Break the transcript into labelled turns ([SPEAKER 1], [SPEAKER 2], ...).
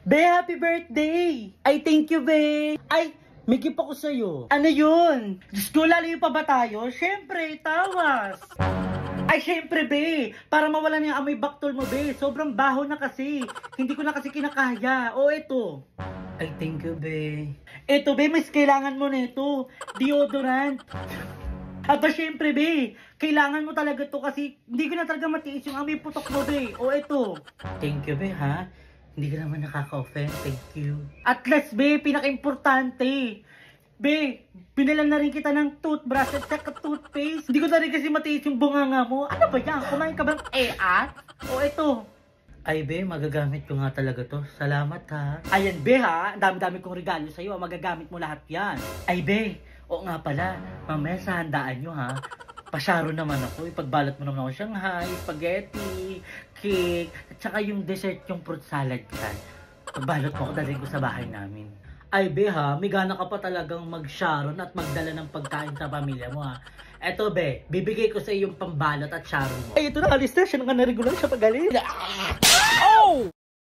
[SPEAKER 1] Be, happy birthday! Ay, thank you, be! Ay, may gift ako sa'yo. Ano yun? Diyos ko, lalayo pa ba tayo? Siyempre, tawas! Ay, syempre, be! Para mawala na yung amoy baktol mo, be! Sobrang baho na kasi. Hindi ko na kasi kinakaya. O, eto. Ay, thank you, be. Eto, be, mas kailangan mo na ito. Deodorant. Aba, syempre, be. Kailangan mo talaga to kasi hindi ko na talaga matiis yung amoy putok mo, be. O, eto. Thank you, be, ha? Hindi ka naman nakaka-offend. Thank you. At last, be, pinaka-importante. Be, pinalan na rin kita ng toothbrush at saka toothpaste. Hindi ko na rin kasi matiis yung bunganga mo. Ano ba yan? Kumain ka bang eat? O ito. Ay, be, magagamit ko nga talaga to. Salamat, ha. Ayan, be, ha. Ang dami-dami kong regalo sa'yo. Magagamit mo lahat yan. Ay, be. Oo nga pala. Mamaya sa handaan nyo, ha. Pasyaro naman ako. Ipagbalat mo naman ako Shanghai, spaghetti, cake, at saka yung dessert, yung fruit salad yan. Pagbalot mo ako, dalhin ko sa bahay namin. Ay, be, ha, may gana ka pa talagang mag-sharon at magdala ng pagkain sa pamilya mo, ha. Eto, be, bibigay ko sa iyo yung pambalot at sharon mo. Ay, ito na, alis na. Siya nga na-regular siya pagaling.